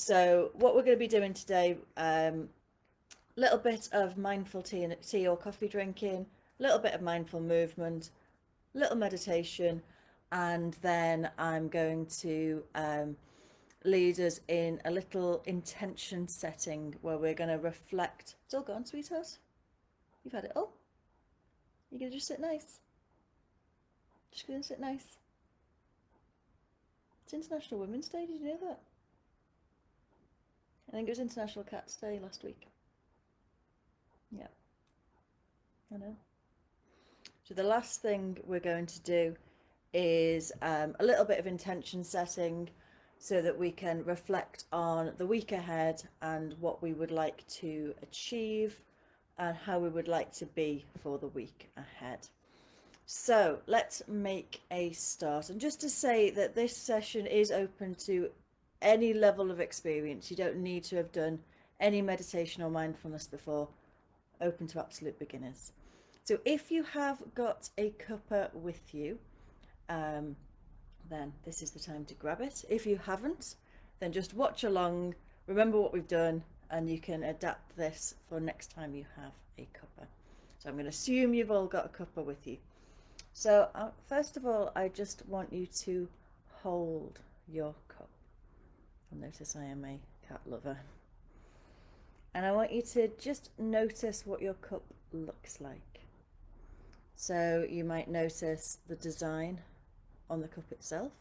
So what we're going to be doing today, little bit of mindful tea or coffee drinking, a little bit of mindful movement, little meditation, and then I'm going to lead us in a little intention setting where we're going to reflect. It's all gone, sweetheart. You've had it all. You're going to just sit nice. Just going to sit nice. It's International Women's Day. Did you know that? I think it was International Cats Day last week. Yeah, I know. So the last thing we're going to do is a little bit of intention setting so that we can reflect on the week ahead and what we would like to achieve and how we would like to be for the week ahead. So let's make a start. And just to say that this session is open to any level of experience. You don't need to have done any meditation or mindfulness before. Open to absolute beginners. So if you have got a cuppa with you, then this is the time to grab it. If you haven't, then just watch along, remember what we've done, and you can adapt this for next time you have a cuppa. So I'm going to assume you've all got a cuppa with you. So first of all, I just want you to hold your cup. You'll notice I am a cat lover. And I want you to just notice what your cup looks like. So you might notice the design on the cup itself.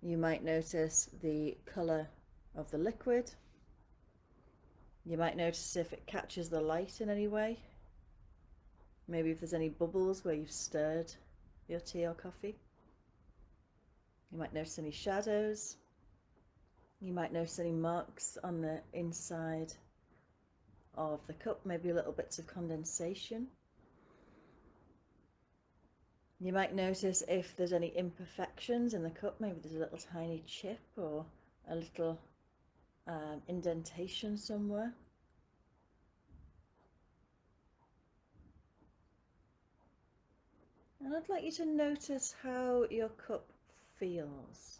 You might notice the colour of the liquid. You might notice if it catches the light in any way. Maybe if there's any bubbles where you've stirred your tea or coffee. You might notice any shadows. You might notice any marks on the inside of the cup, maybe little bits of condensation. You might notice if there's any imperfections in the cup, maybe there's a little tiny chip or a little indentation somewhere. And I'd like you to notice how your cup feels.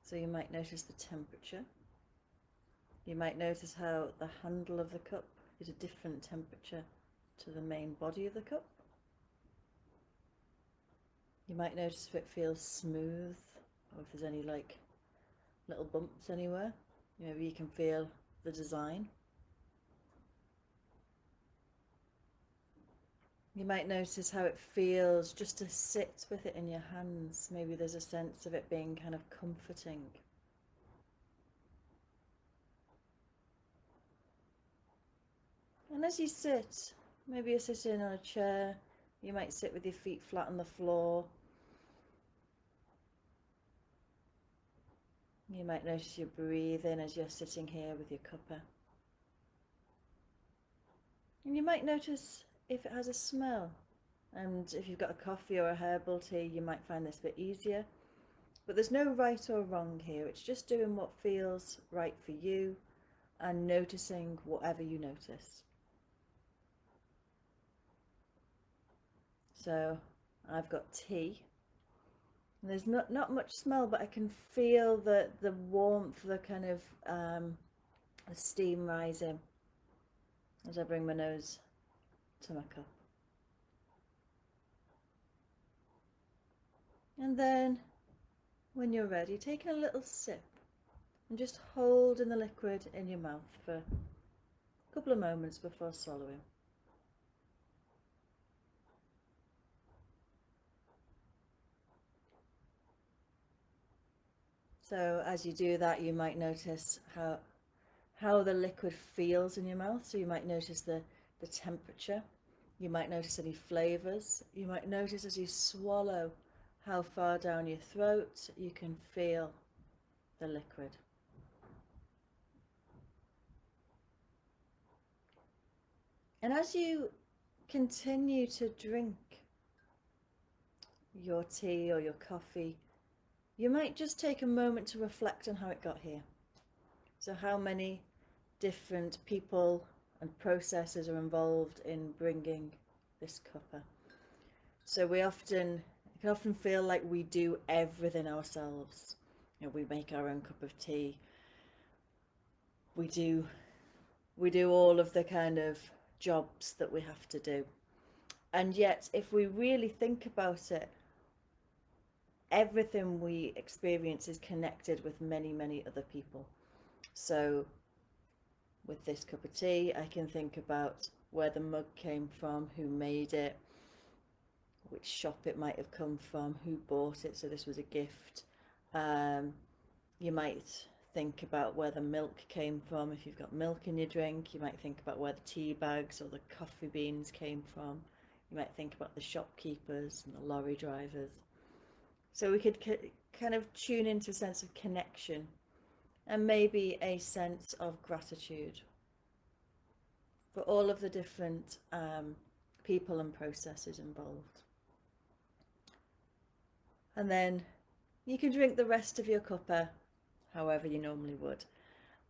So you might notice the temperature. You might notice how the handle of the cup is a different temperature to the main body of the cup. You might notice if it feels smooth or if there's any like little bumps anywhere. Maybe you can feel the design. You might notice how it feels just to sit with it in your hands. Maybe there's a sense of it being kind of comforting. And as you sit, maybe you're sitting on a chair, you might sit with your feet flat on the floor. You might notice your breathing as you're sitting here with your cuppa. And you might notice if it has a smell. And if you've got a coffee or a herbal tea, you might find this a bit easier. But there's no right or wrong here. It's just doing what feels right for you and noticing whatever you notice. So I've got tea. There's not much smell, but I can feel the warmth, the kind of the steam rising as I bring my nose to my cup. And then when you're ready, take a little sip and just holding the liquid in your mouth for a couple of moments before swallowing. So as you do that, you might notice how the liquid feels in your mouth. So you might notice the temperature. You might notice any flavours. You might notice as you swallow how far down your throat you can feel the liquid. And as you continue to drink your tea or your coffee, you might just take a moment to reflect on how it got here. So how many different people and processes are involved in bringing this cuppa. So it can often feel like we do everything ourselves. You know, we make our own cup of tea. We do all of the kind of jobs that we have to do. And yet, if we really think about it, everything we experience is connected with many, many other people. So with this cup of tea, I can think about where the mug came from, who made it, which shop it might have come from, who bought it, so this was a gift. You might think about where the milk came from. If you've got milk in your drink, you might think about where the tea bags or the coffee beans came from. You might think about the shopkeepers and the lorry drivers. So we could kind of tune into a sense of connection and maybe a sense of gratitude for all of the different people and processes involved. And then you can drink the rest of your cuppa however you normally would.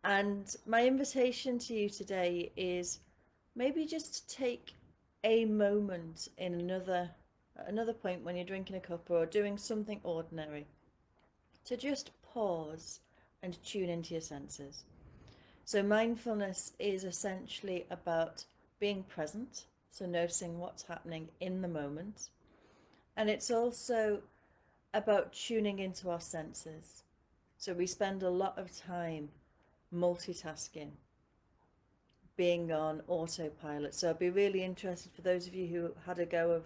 And my invitation to you today is maybe just take a moment in another point when you're drinking a cuppa or doing something ordinary to just pause and tune into your senses. So mindfulness is essentially about being present, so noticing what's happening in the moment. And it's also about tuning into our senses. So we spend a lot of time multitasking, being on autopilot. So I'd be really interested for those of you who had a go of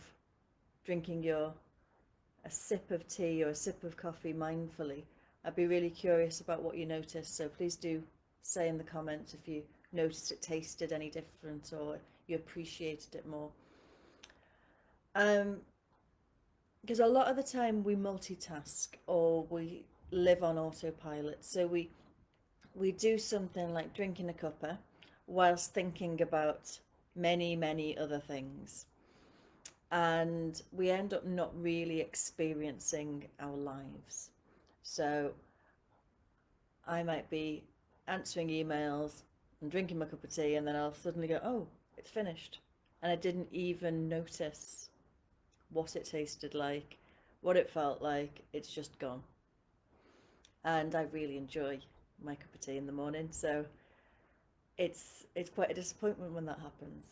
drinking a sip of tea or a sip of coffee mindfully. I'd be really curious about what you noticed. So please do say in the comments if you noticed it tasted any different or you appreciated it more. Because a lot of the time we multitask or we live on autopilot. So we do something like drinking a cuppa whilst thinking about many, many other things. And we end up not really experiencing our lives. So I might be answering emails and drinking my cup of tea, and then I'll suddenly go, oh, it's finished. And I didn't even notice what it tasted like, what it felt like. It's just gone. And I really enjoy my cup of tea in the morning, so it's quite a disappointment when that happens.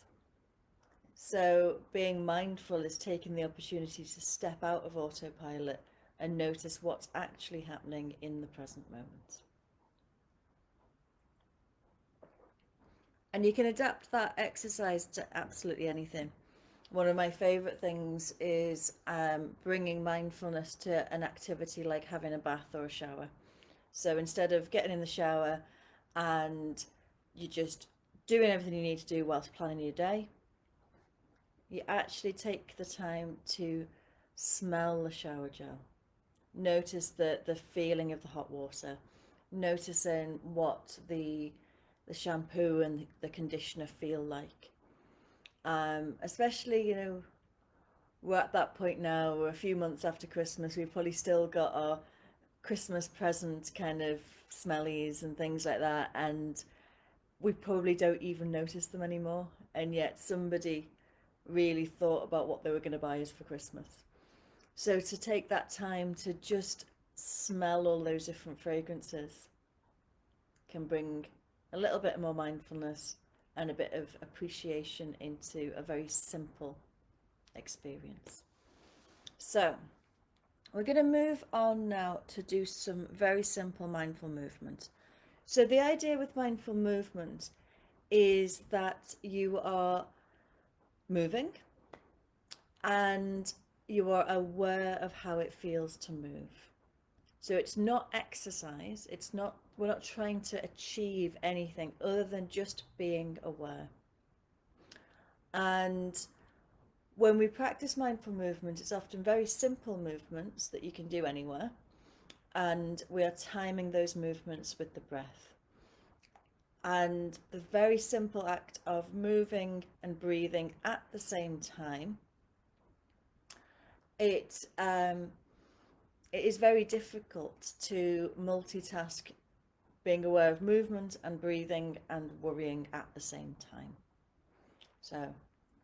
So being mindful is taking the opportunity to step out of autopilot and notice what's actually happening in the present moment. And you can adapt that exercise to absolutely anything. One of my favourite things is bringing mindfulness to an activity like having a bath or a shower. So instead of getting in the shower and you're just doing everything you need to do whilst planning your day, you actually take the time to smell the shower gel. Notice the feeling of the hot water, noticing what the shampoo and the conditioner feel like. Especially, you know, we're at that point now, we're a few months after Christmas, we've probably still got our Christmas present kind of smellies and things like that, and we probably don't even notice them anymore, and yet somebody really thought about what they were going to buy us for Christmas. So to take that time to just smell all those different fragrances can bring a little bit more mindfulness and a bit of appreciation into a very simple experience. So we're going to move on now to do some very simple mindful movement. So the idea with mindful movement is that you are moving and you are aware of how it feels to move. So it's not exercise, we're not trying to achieve anything other than just being aware. And when we practice mindful movement, it's often very simple movements that you can do anywhere, and we are timing those movements with the breath. And the very simple act of moving and breathing at the same time, it is very difficult to multitask being aware of movement and breathing and worrying at the same time. So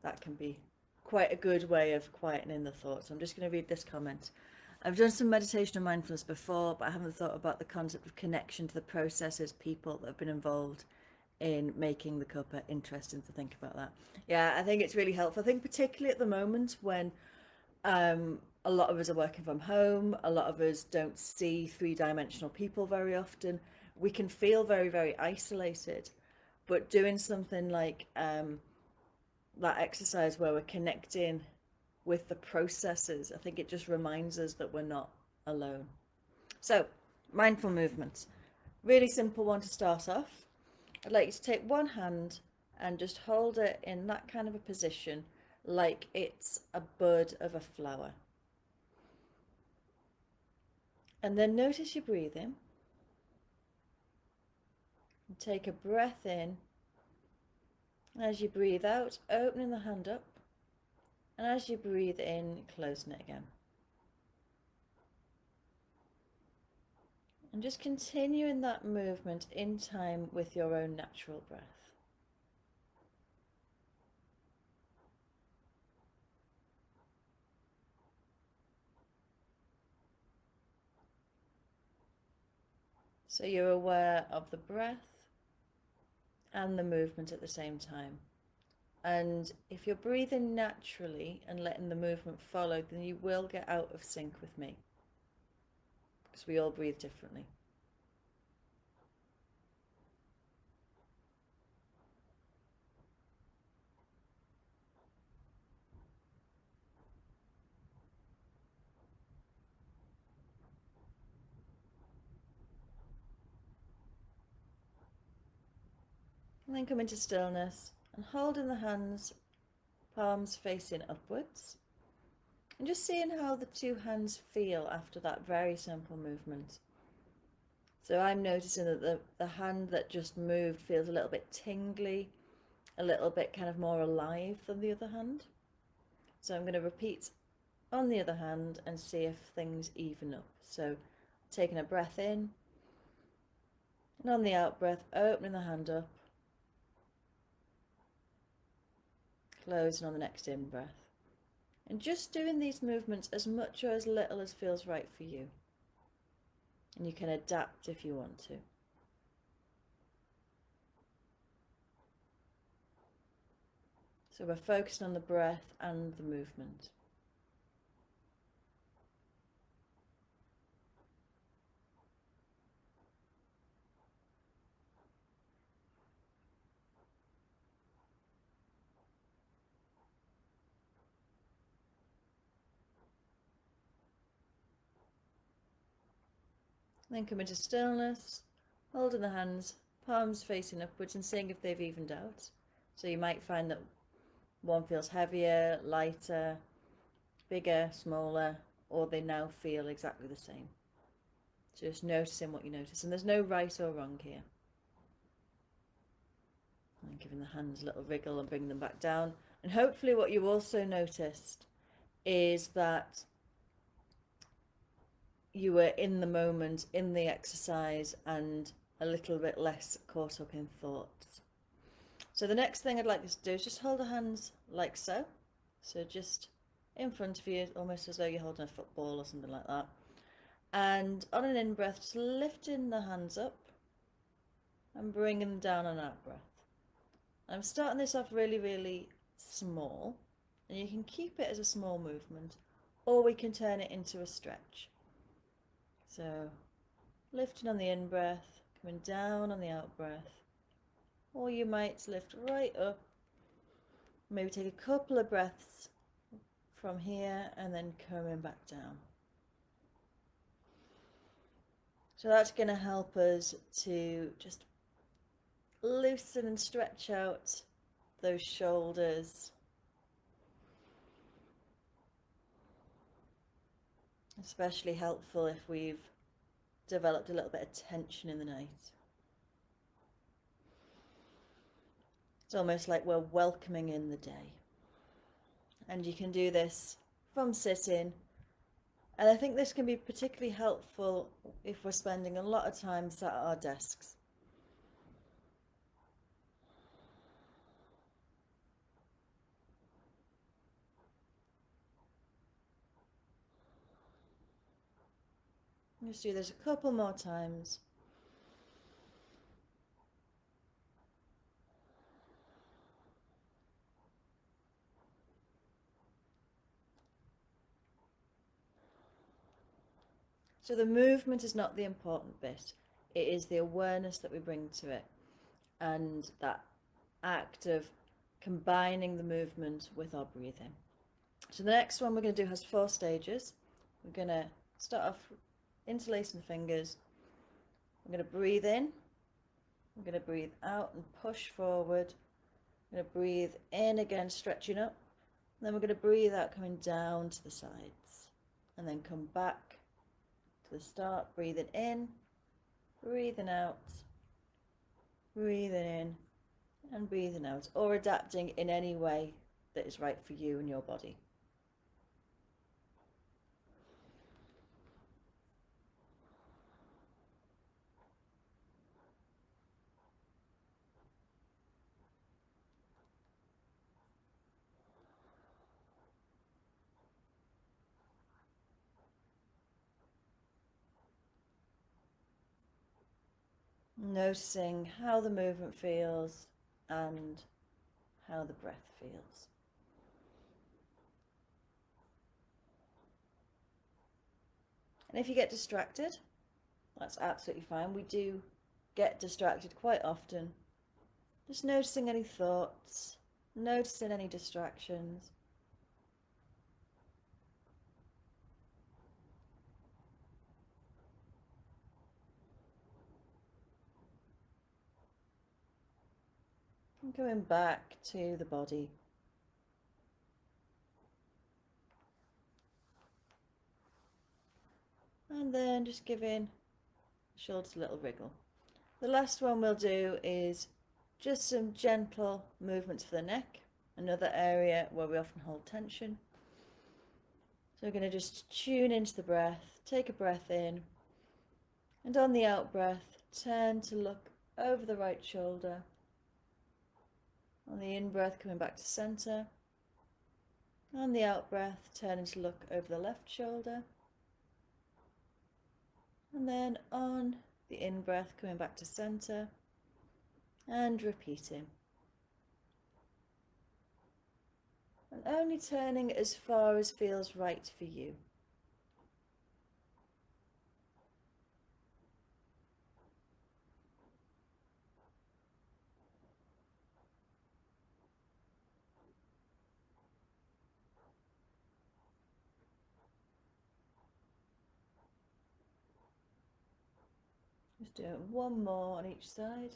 that can be quite a good way of quietening the thoughts. I'm just going to read this comment. I've done some meditation and mindfulness before, but I haven't thought about the concept of connection to the processes, people that have been involved in making the cuppa. Interesting to think about that. Yeah, I think it's really helpful. I think particularly at the moment when a lot of us are working from home, a lot of us don't see three-dimensional people very often. We can feel very, very isolated. But doing something like that exercise where we're connecting with the processes, I think it just reminds us that we're not alone. So, mindful movements. Really simple one to start off. I'd like you to take one hand and just hold it in that kind of a position, like it's a bud of a flower. And then notice your breathing. And take a breath in. As you breathe out, opening the hand up. And as you breathe in, closing it again. And just continuing that movement in time with your own natural breath. So you're aware of the breath and the movement at the same time. And if you're breathing naturally and letting the movement follow, then you will get out of sync with me, because we all breathe differently. And then come into stillness and holding the hands, palms facing upwards. And just seeing how the two hands feel after that very simple movement. So I'm noticing that the hand that just moved feels a little bit tingly, a little bit kind of more alive than the other hand. So I'm going to repeat on the other hand and see if things even up. So taking a breath in, and on the out breath, opening the hand up, closing on the next in breath. And just doing these movements as much or as little as feels right for you. And you can adapt if you want to. So we're focusing on the breath and the movement. Then come into stillness, holding the hands, palms facing upwards and seeing if they've evened out. So you might find that one feels heavier, lighter, bigger, smaller, or they now feel exactly the same. So just noticing what you notice. And there's no right or wrong here. And giving the hands a little wriggle and bringing them back down. And hopefully what you also noticed is that you were in the moment, in the exercise, and a little bit less caught up in thoughts. So the next thing I'd like you to do is just hold the hands like so. So just in front of you, almost as though you're holding a football or something like that. And on an in-breath, just lifting the hands up and bringing them down on an out-breath. I'm starting this off really, really small. And you can keep it as a small movement, or we can turn it into a stretch. So lifting on the in-breath, coming down on the out-breath. Or you might lift right up, maybe take a couple of breaths from here and then coming back down. So that's going to help us to just loosen and stretch out those shoulders. Especially helpful if we've developed a little bit of tension in the night. It's almost like we're welcoming in the day. And you can do this from sitting. And I think this can be particularly helpful if we're spending a lot of time sat at our desks. Just do this a couple more times. So the movement is not the important bit. It is the awareness that we bring to it, and that act of combining the movement with our breathing. So the next one we're going to do has 4 stages. We're going to start off interlacing the fingers. I'm going to breathe in. I'm going to breathe out and push forward. I'm going to breathe in again, stretching up. And then we're going to breathe out, coming down to the sides. And then come back to the start, breathing in, breathing out, breathing in, and breathing out, or adapting in any way that is right for you and your body. Noticing how the movement feels and how the breath feels. And if you get distracted, that's absolutely fine. We do get distracted quite often. Just noticing any thoughts, noticing any distractions. And going back to the body. And then just giving the shoulders a little wriggle. The last one we'll do is just some gentle movements for the neck, another area where we often hold tension. So we're going to just tune into the breath, take a breath in, and on the out breath, turn to look over the right shoulder. On the in breath, coming back to center. On the out breath, turning to look over the left shoulder. And then on the in breath, coming back to center and repeating. And only turning as far as feels right for you. Just do one more on each side.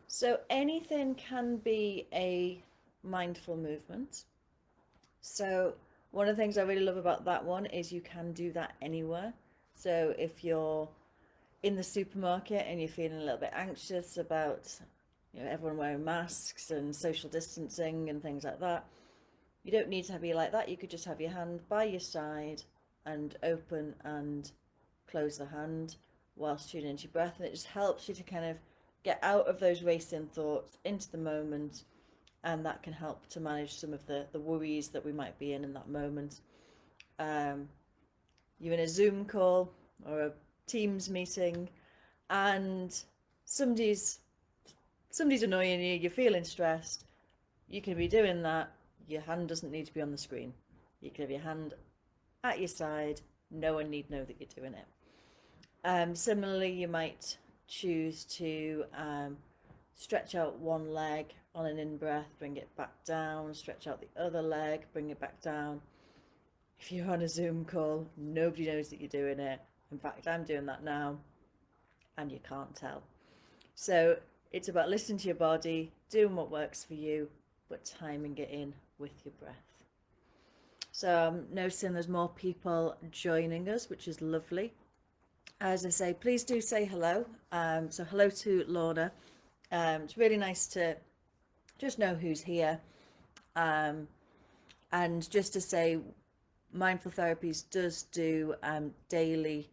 So anything can be a mindful movement. So one of the things I really love about that one is you can do that anywhere. So if you're in the supermarket and you're feeling a little bit anxious about, everyone wearing masks and social distancing and things like that, you don't need to be like that. You could just have your hand by your side and open and close the hand whilst tuning into your breath, and it just helps you to kind of get out of those racing thoughts into the moment, and that can help to manage some of the worries that we might be in that moment. You're in a Zoom call or a Teams meeting and somebody's annoying you, you're feeling stressed, you can be doing that. Your hand doesn't need to be on the screen. You can have your hand at your side. No one need know that you're doing it. Similarly, you might choose to stretch out one leg on an in-breath, bring it back down, stretch out the other leg, bring it back down. If you're on a Zoom call, nobody knows that you're doing it. In fact, I'm doing that now, and you can't tell. So it's about listening to your body, doing what works for you, but timing it in with your breath. So I'm noticing there's more people joining us, which is lovely. As I say, please do say hello. So hello to Lorna. It's really nice to just know who's here. And just to say, Mindful Therapies does do daily,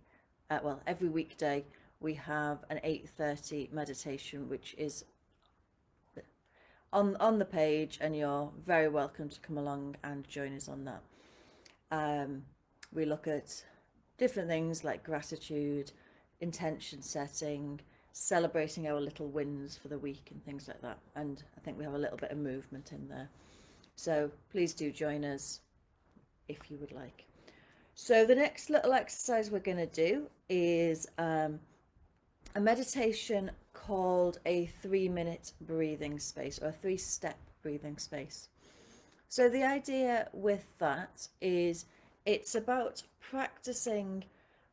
every weekday, we have an 8:30 meditation, which is on the page, and you're very welcome to come along and join us on that. We look at different things like gratitude, intention setting, celebrating our little wins for the week and things like that. And I think we have a little bit of movement in there. So please do join us if you would like. So the next little exercise we're going to do is a meditation called a 3-minute breathing space, or a 3-step breathing space. So the idea with that is it's about practicing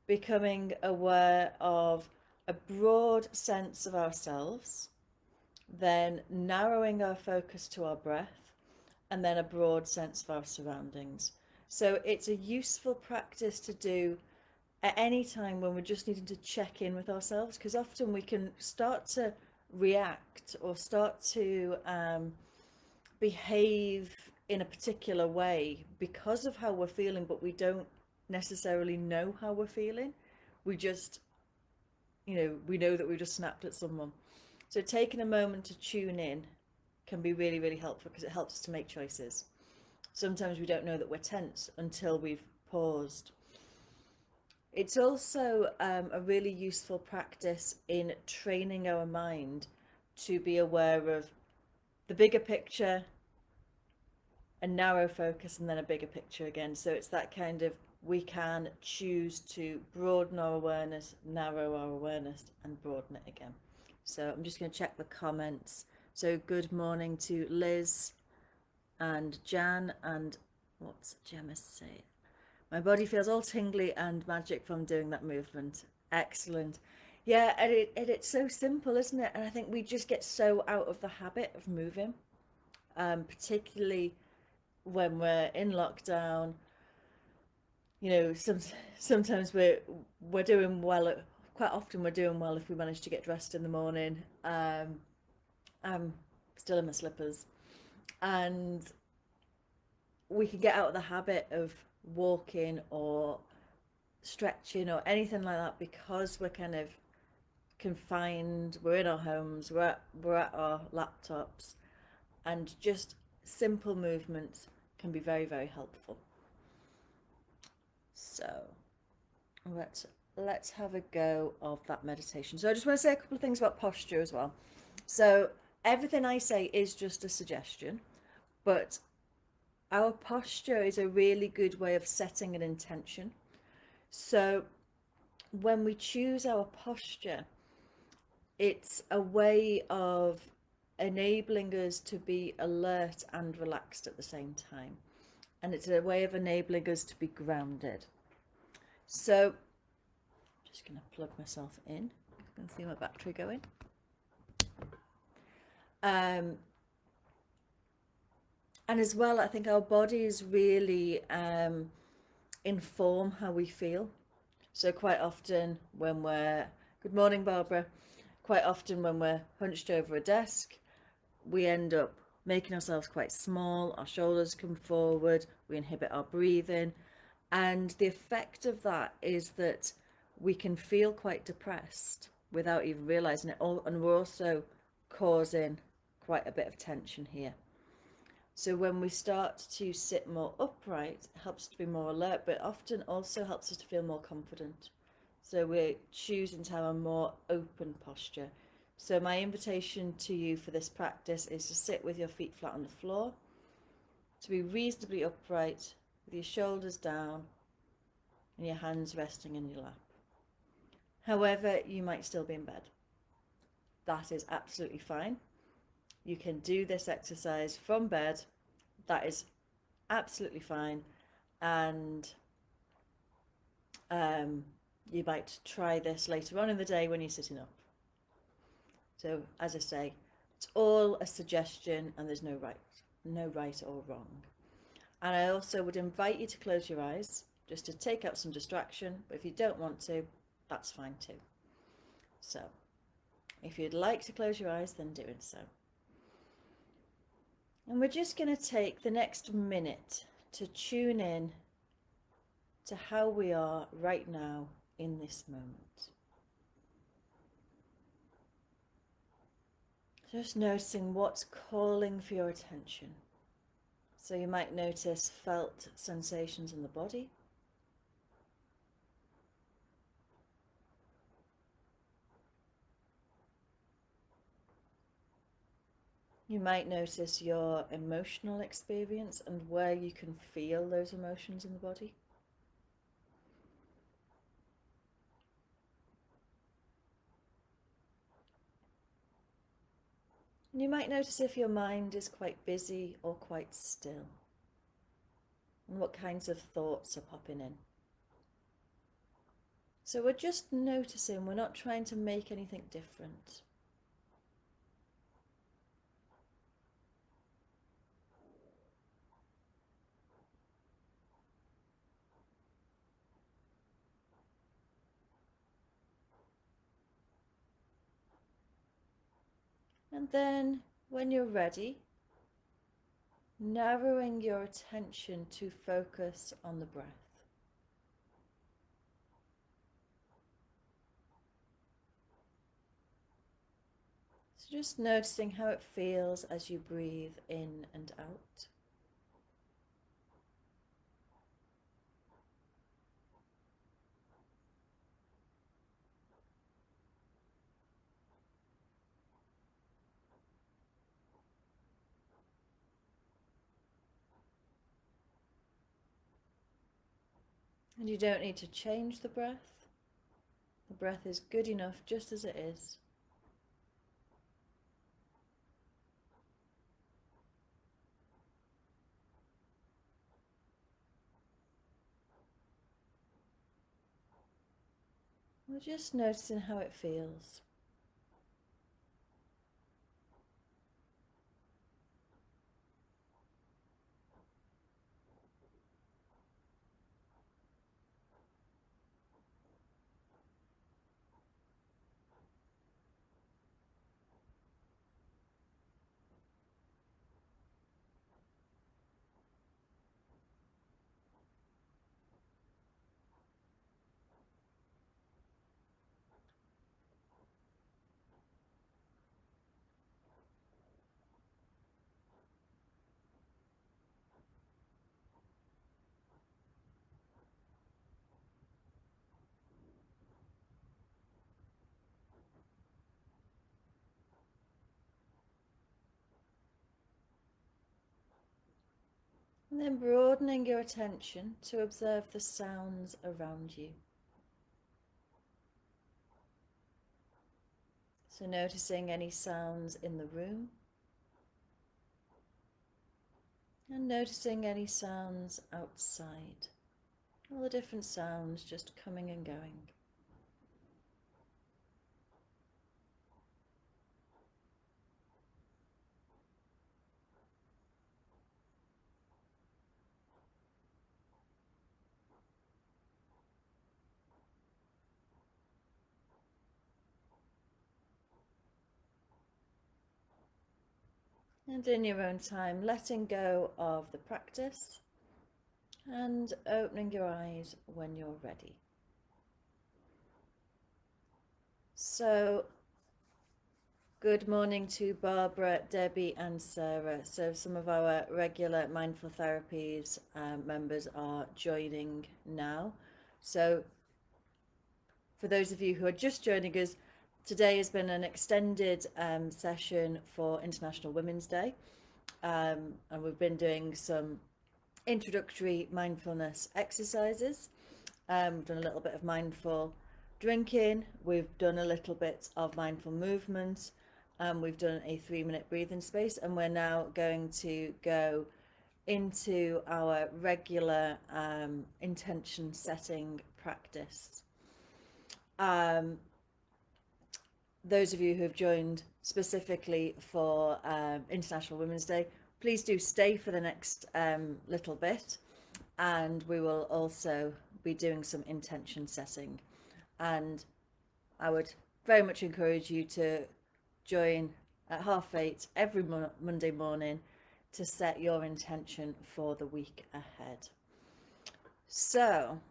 becoming aware of a broad sense of ourselves, then narrowing our focus to our breath, and then a broad sense of our surroundings. So it's a useful practice to do at any time when we're just needing to check in with ourselves, because often we can start to react or start to behave in a particular way because of how we're feeling, but we don't necessarily know how we're feeling. We just, we know that we just snapped at someone. So taking a moment to tune in can be really, really helpful, because it helps us to make choices. Sometimes we don't know that we're tense until we've paused. It's also a really useful practice in training our mind to be aware of the bigger picture, a narrow focus, and then a bigger picture again. So it's that kind of, we can choose to broaden our awareness, narrow our awareness, and broaden it again. So I'm just going to check the comments. So good morning to Liz and Jan, and what's Gemma say? My body feels all tingly and magic from doing that movement. Excellent. Yeah, and it's so simple, isn't it? And I think we just get so out of the habit of moving, particularly when we're in lockdown. Sometimes we're doing well. Quite often we're doing well if we manage to get dressed in the morning. I'm still in my slippers, and we can get out of the habit of walking or stretching or anything like that because we're kind of confined. We're in our homes, we're at our laptops, and just simple movements can be very, very helpful. So let's have a go of that meditation. So I just want to say a couple of things about posture as well. So everything I say is just a suggestion, but our posture is a really good way of setting an intention. So when we choose our posture, it's a way of enabling us to be alert and relaxed at the same time. And it's a way of enabling us to be grounded. So I'm just going to plug myself in. You can see my battery going. And as well, I think our bodies really inform how we feel. So quite often when we're, good morning Barbara, quite often when we're hunched over a desk, we end up making ourselves quite small, our shoulders come forward, we inhibit our breathing, and the effect of that is that we can feel quite depressed without even realising it, and we're also causing quite a bit of tension here. So when we start to sit more upright, it helps to be more alert, but often also helps us to feel more confident. So we're choosing to have a more open posture. So my invitation to you for this practice is to sit with your feet flat on the floor, to be reasonably upright with your shoulders down and your hands resting in your lap. However, you might still be in bed. That is absolutely fine. You can do this exercise from bed. That is absolutely fine. And you might try this later on in the day when you're sitting up. So as I say, it's all a suggestion and there's no right or wrong. And I also would invite you to close your eyes just to take out some distraction. But if you don't want to, that's fine too. So if you'd like to close your eyes, then doing so. And we're just going to take the next minute to tune in to how we are right now in this moment. Just noticing what's calling for your attention. So you might notice felt sensations in the body. You might notice your emotional experience and where you can feel those emotions in the body. And you might notice if your mind is quite busy or quite still, and what kinds of thoughts are popping in. So we're just noticing, we're not trying to make anything different. And then when you're ready, narrowing your attention to focus on the breath. So just noticing how it feels as you breathe in and out. And you don't need to change the breath. The breath is good enough just as it is. We're just noticing how it feels. And then broadening your attention to observe the sounds around you. So noticing any sounds in the room, and noticing any sounds outside. All the different sounds just coming and going. And in your own time, letting go of the practice and opening your eyes when you're ready. So, good morning to Barbara, Debbie and Sarah. So some of our regular Mindful Therapies members are joining now. So for those of you who are just joining us, today has been an extended session for International Women's Day. And we've been doing some introductory mindfulness exercises. We've done a little bit of mindful drinking. We've done a little bit of mindful movement. We've done a 3-minute breathing space, and we're now going to go into our regular intention setting practice. Those of you who have joined specifically for International Women's Day, please do stay for the next little bit, and we will also be doing some intention setting. And I would very much encourage you to join at 8:30 every Monday morning to set your intention for the week ahead. So,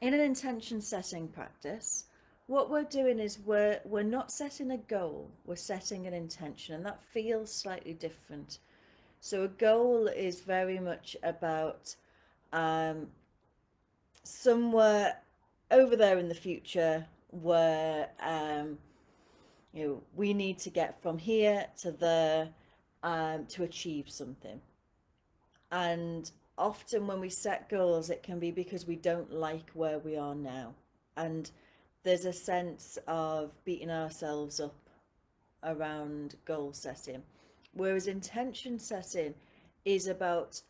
in an intention setting practice, what we're doing is we're not setting a goal, we're setting an intention, and that feels slightly different. So a goal is very much about um, somewhere over there in the future where we need to get from here to there to achieve something. And often when we set goals, it can be because we don't like where we are now. And there's a sense of beating ourselves up around goal setting. Whereas intention setting is about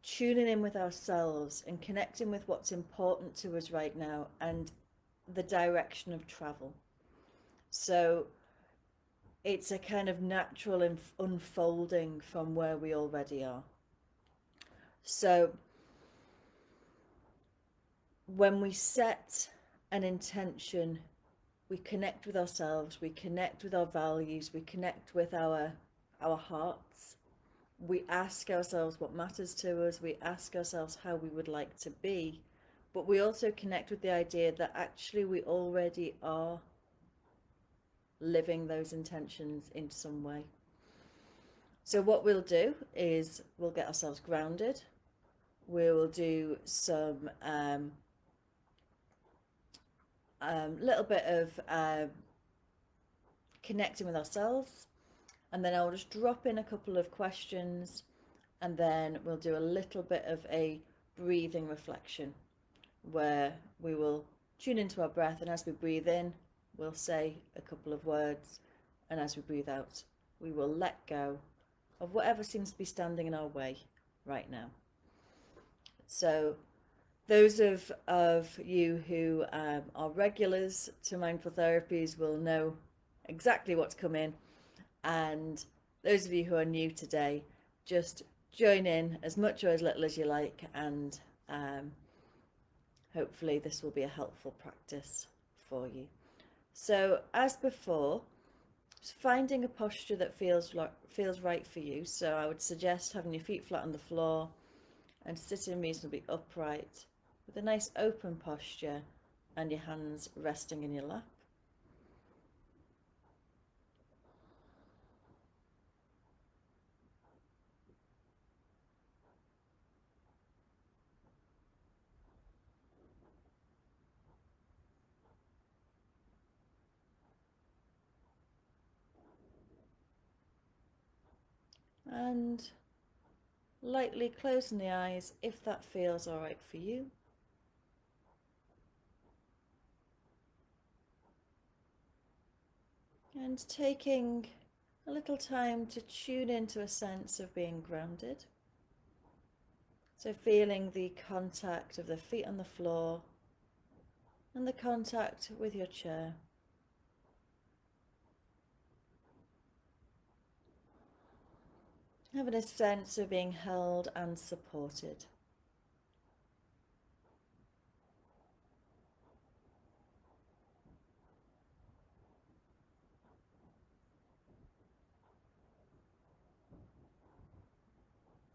tuning in with ourselves and connecting with what's important to us right now and the direction of travel. So it's a kind of natural unfolding from where we already are. So when we set an intention, we connect with ourselves, we connect with our values, we connect with our hearts. We ask ourselves what matters to us, we ask ourselves how we would like to be, but we also connect with the idea that actually we already are living those intentions in some way. So what we'll do is we'll get ourselves grounded. We will do some little bit of connecting with ourselves, and then I'll just drop in a couple of questions, and then we'll do a little bit of a breathing reflection where we will tune into our breath, and as we breathe in, we'll say a couple of words, and as we breathe out, we will let go of whatever seems to be standing in our way right now. So those of you who are regulars to Mindful Therapies will know exactly what's come in, and those of you who are new today, just join in as much or as little as you like, and hopefully this will be a helpful practice for you. So as before, finding a posture that feels right for you. So I would suggest having your feet flat on the floor and sitting reasonably upright with a nice open posture and your hands resting in your lap. And lightly closing the eyes if that feels all right for you. And taking a little time to tune into a sense of being grounded. So feeling the contact of the feet on the floor and the contact with your chair. Having a sense of being held and supported.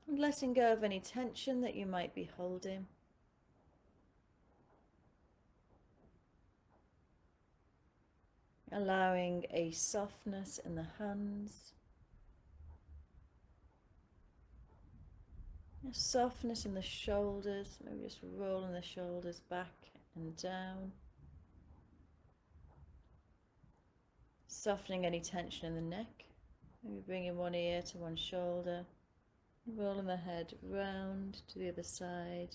And letting go of any tension that you might be holding. Allowing a softness in the hands. A softness in the shoulders, maybe just rolling the shoulders back and down. Softening any tension in the neck. Maybe bringing one ear to one shoulder. Rolling the head round to the other side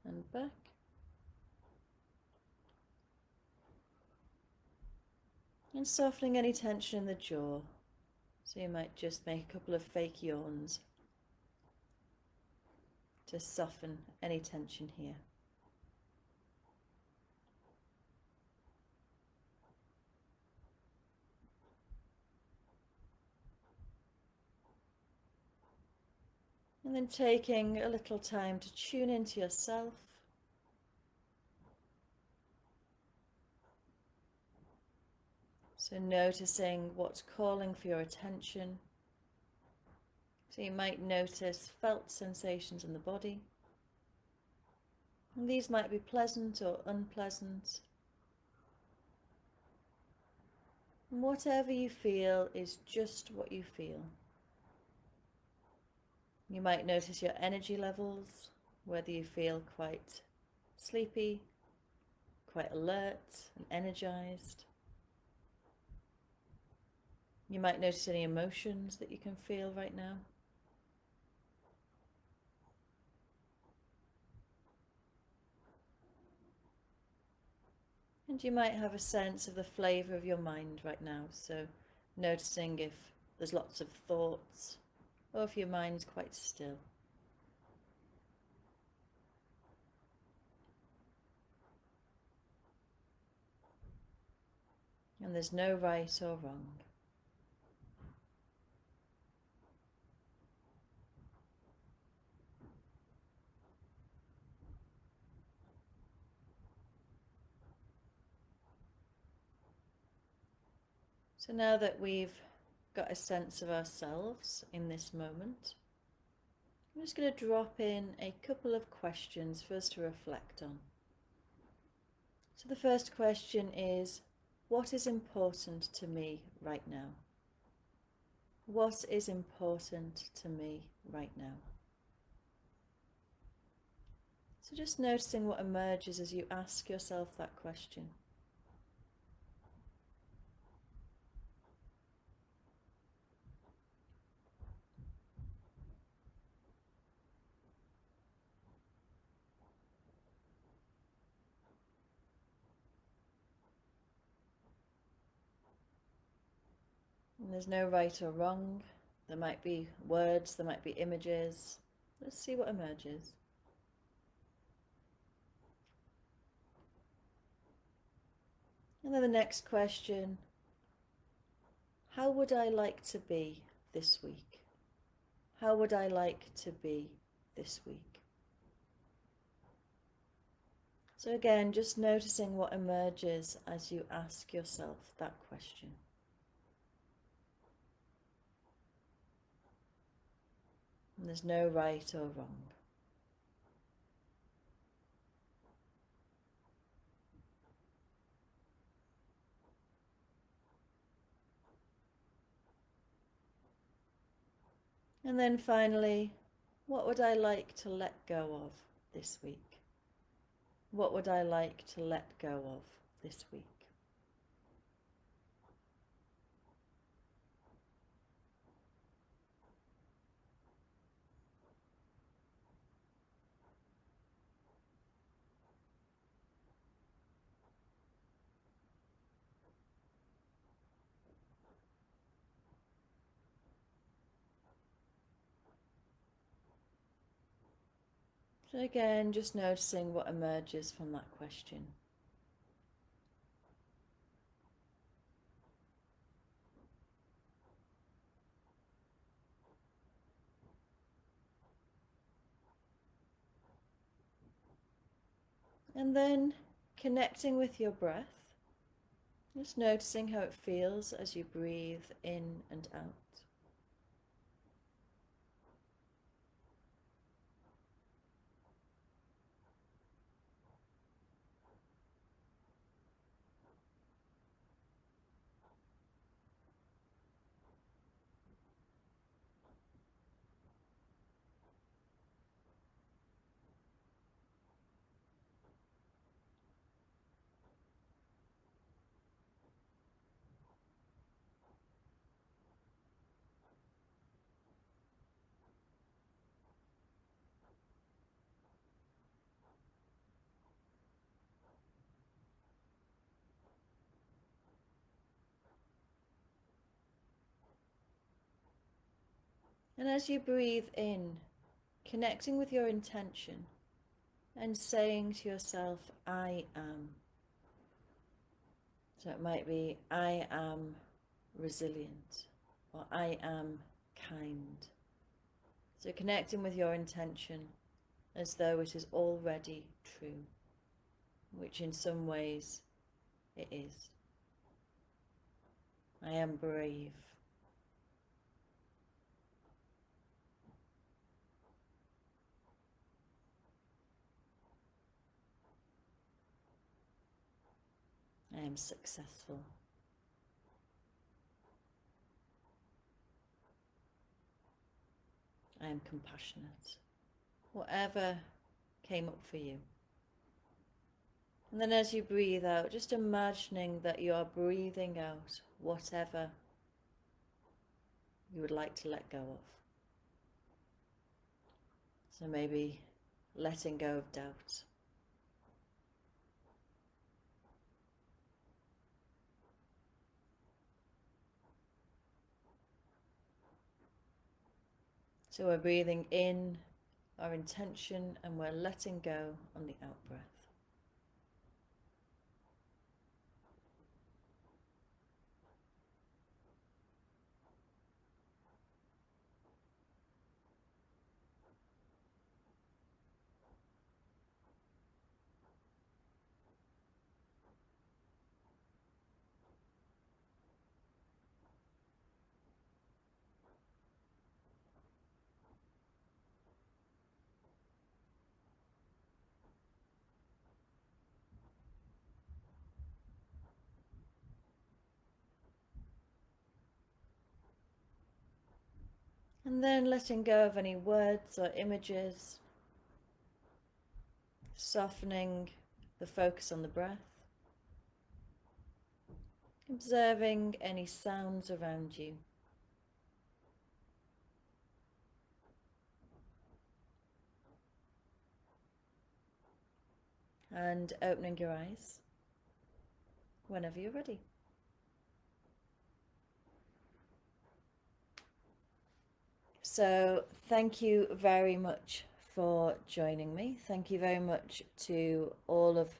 and back. And softening any tension in the jaw. So you might just make a couple of fake yawns to soften any tension here. And then taking a little time to tune into yourself. So noticing what's calling for your attention. So you might notice felt sensations in the body. And these might be pleasant or unpleasant. And whatever you feel is just what you feel. You might notice your energy levels, whether you feel quite sleepy, quite alert and energized. You might notice any emotions that you can feel right now. And you might have a sense of the flavour of your mind right now, so noticing if there's lots of thoughts or if your mind's quite still. And there's no right or wrong. So now that we've got a sense of ourselves in this moment, I'm just going to drop in a couple of questions for us to reflect on. So the first question is, what is important to me right now? What is important to me right now? So just noticing what emerges as you ask yourself that question. And there's no right or wrong. There might be words, there might be images. Let's see what emerges. And then the next question, how would I like to be this week? How would I like to be this week? So again, just noticing what emerges as you ask yourself that question. And there's no right or wrong. And then finally, what would I like to let go of this week? What would I like to let go of this week? So again, just noticing what emerges from that question. And then connecting with your breath, just noticing how it feels as you breathe in and out. And as you breathe in, connecting with your intention and saying to yourself, I am. So it might be, I am resilient, or I am kind. So connecting with your intention as though it is already true, which in some ways it is. I am brave. I am successful. I am compassionate. Whatever came up for you. And then as you breathe out, just imagining that you are breathing out whatever you would like to let go of. So maybe letting go of doubt. So we're breathing in our intention and we're letting go on the out breath. And then letting go of any words or images, softening the focus on the breath, observing any sounds around you. And opening your eyes whenever you're ready. So thank you very much for joining me. Thank you very much to all of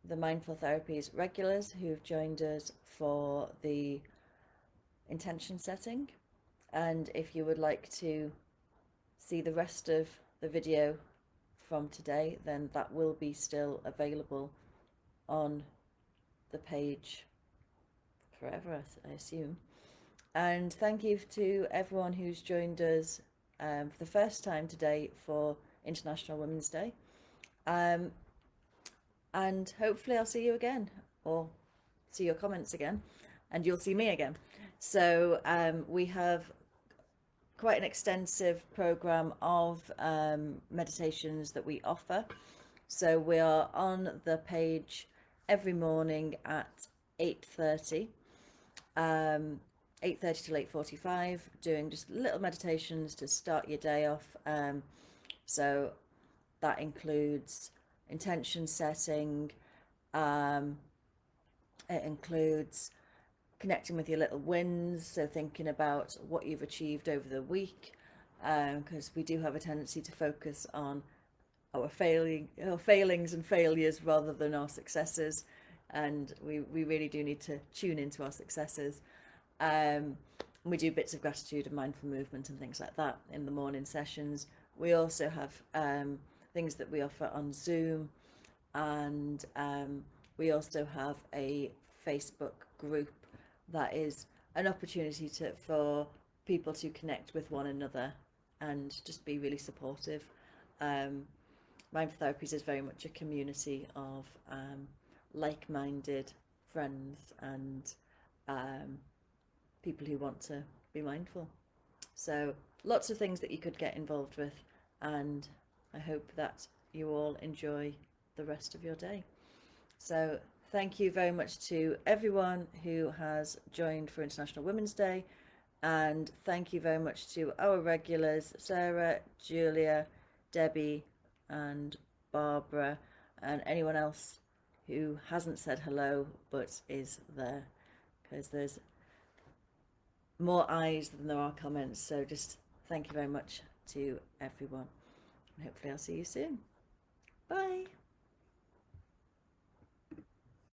the Mindful Therapies regulars who've joined us for the intention setting. And if you would like to see the rest of the video from today, then that will be still available on the page forever, I assume. And thank you to everyone who's joined us for the first time today for International Women's Day. And hopefully I'll see you again, or see your comments again, and you'll see me again. So we have quite an extensive program of meditations that we offer. So we are on the page every morning at 8:30. 8:30 till 8:45, doing just little meditations to start your day off. So that includes intention setting, it includes connecting with your little wins, so thinking about what you've achieved over the week, because we do have a tendency to focus on our failings and failures rather than our successes, and we really do need to tune into our successes. We do bits of gratitude and mindful movement and things like that in the morning sessions. We also have things that we offer on Zoom, and we also have a Facebook group that is an opportunity for people to connect with one another and just be really supportive. Mindful Therapies is very much a community of like-minded friends and people who want to be mindful. So lots of things that you could get involved with, and I hope that you all enjoy the rest of your day. So thank you very much to everyone who has joined for International Women's Day, and thank you very much to our regulars, Sarah, Julia, Debbie and Barbara, and anyone else who hasn't said hello but is there, because there's more eyes than there are comments. So just thank you very much to everyone, and hopefully I'll see you soon. Bye.